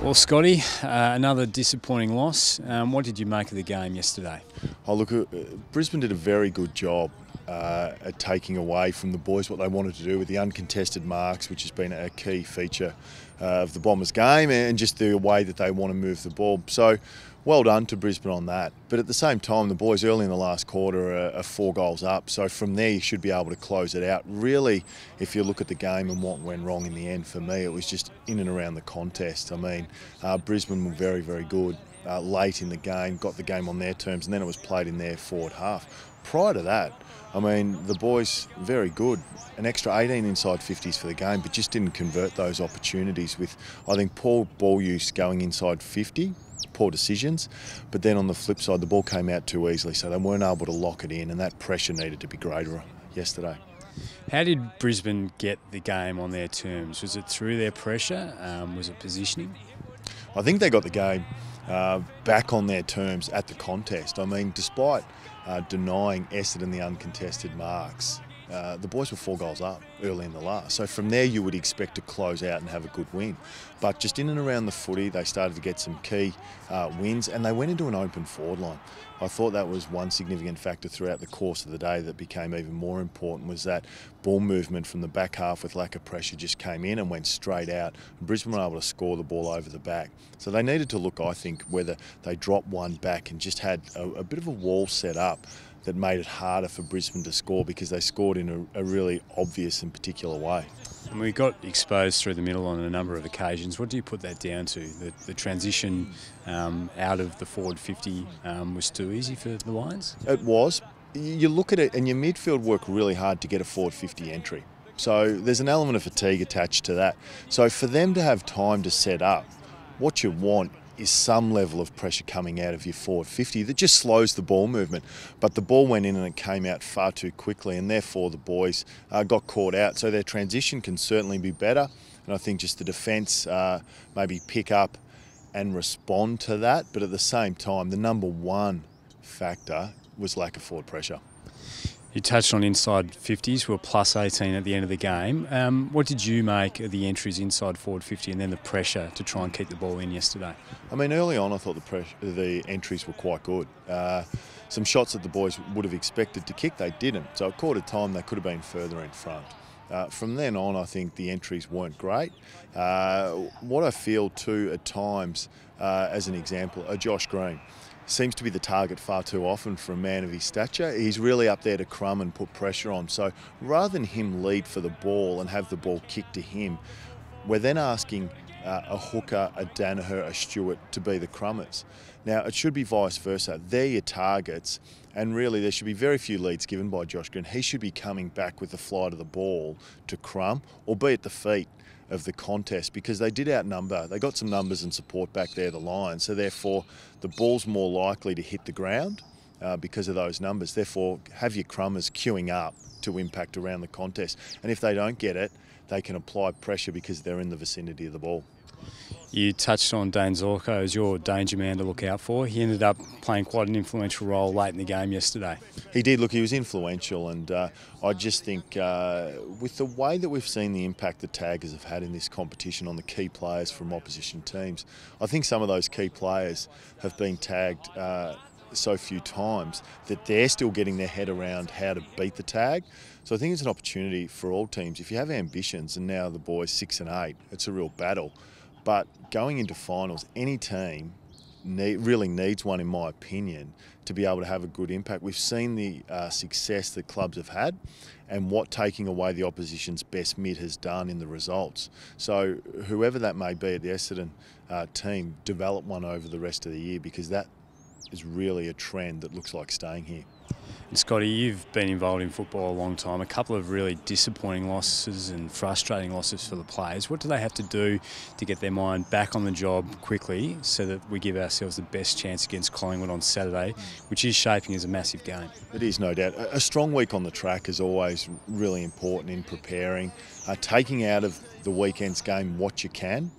Well, Scotty, another disappointing loss. What did you make of the game yesterday? Oh, look, Brisbane did a very good job at taking away from the boys what they wanted to do with the uncontested marks, which has been a key feature of the Bombers game, and just the way that they want to move the ball. So, well done to Brisbane on that. But at the same time, the boys early in the last quarter are 4 goals up. So from there, you should be able to close it out. Really, if you look at the game and what went wrong in the end, for me, it was just in and around the contest. I mean, Brisbane were very, very good late in the game, got the game on their terms, and then it was played in their forward half. Prior to that, I mean, the boys, very good. An extra 18 inside 50s for the game, but just didn't convert those opportunities with, I think, poor ball use going inside 50, poor decisions. But then on the flip side, the ball came out too easily, so they weren't able to lock it in, and that pressure needed to be greater yesterday. How did Brisbane get the game on their terms? Was it through their pressure? Was it positioning? I think they got the game back on their terms at the contest. I mean, despite denying Essendon the uncontested marks, the boys were 4 goals up early in the last. So from there you would expect to close out and have a good win. But just in and around the footy, they started to get some key wins, and they went into an open forward line. I thought that was one significant factor throughout the course of the day that became even more important, was that ball movement from the back half with lack of pressure just came in and went straight out. And Brisbane were able to score the ball over the back. So they needed to look, I think, whether they dropped one back and just had a bit of a wall set up that made it harder for Brisbane to score, because they scored in a really obvious and particular way. And we got exposed through the middle on a number of occasions. What do you put that down to? The transition out of the forward 50 was too easy for the Lions? It was. You look at it and your midfield worked really hard to get a forward 50 entry. So there's an element of fatigue attached to that. So for them to have time to set up, what you want is some level of pressure coming out of your forward 50 that just slows the ball movement. But the ball went in and it came out far too quickly, and therefore the boys got caught out. So their transition can certainly be better, and I think just the defence maybe pick up and respond to that. But at the same time, the number one factor was lack of forward pressure. You touched on inside 50s, were plus 18 at the end of the game. What did you make of the entries inside forward 50 and then the pressure to try and keep the ball in yesterday? I mean, early on I thought the entries were quite good. Some shots that the boys would have expected to kick, they didn't. So at quarter time they could have been further in front. From then on, I think the entries weren't great. What I feel too at times, as an example, Josh Green seems to be the target far too often for a man of his stature. He's really up there to crumb and put pressure on. So rather than him lead for the ball and have the ball kicked to him, we're then asking a hooker, a Danaher, a Stewart to be the crummers. Now, it should be vice versa. They're your targets, and really there should be very few leads given by Josh Green. He should be coming back with the flight of the ball to crumb or be at the feet of the contest, because they did outnumber. They got some numbers and support back there, the Lions, so therefore the ball's more likely to hit the ground because of those numbers. Therefore, have your crummers queuing up to impact around the contest, and if they don't get it, they can apply pressure because they're in the vicinity of the ball. You touched on Dane Zorko as your danger man to look out for. He ended up playing quite an influential role late in the game yesterday. He did. Look, he was influential, and I just think with the way that we've seen the impact the Taggers have had in this competition on the key players from opposition teams, I think some of those key players have been tagged so few times that they're still getting their head around how to beat the tag. So I think it's an opportunity for all teams. If you have ambitions, and now the boys 6 and 8, it's a real battle. But going into finals, any team really needs one, in my opinion, to be able to have a good impact. We've seen the success that clubs have had and what taking away the opposition's best mid has done in the results. So whoever that may be at the Essendon team, develop one over the rest of the year, because that is really a trend that looks like staying here. And Scotty, you've been involved in football a long time. A couple of really disappointing losses and frustrating losses for the players. What do they have to do to get their mind back on the job quickly so that we give ourselves the best chance against Collingwood on Saturday, which is shaping as a massive game? It is, no doubt. A strong week on the track is always really important in preparing. Taking out of the weekend's game what you can.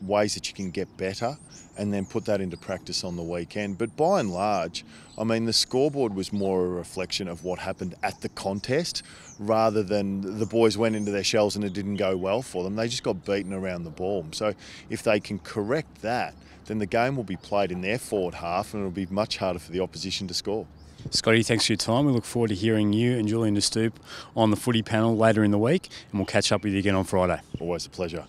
ways that you can get better and then put that into practice on the weekend. But by and large, I mean, the scoreboard was more a reflection of what happened at the contest rather than the boys went into their shells and it didn't go well for them. They just got beaten around the ball. So if they can correct that, then the game will be played in their forward half and it'll be much harder for the opposition to score. Scotty, thanks for your time. We look forward to hearing you and Julian De Stoop on the footy panel later in the week, and we'll catch up with you again on Friday. Always a pleasure.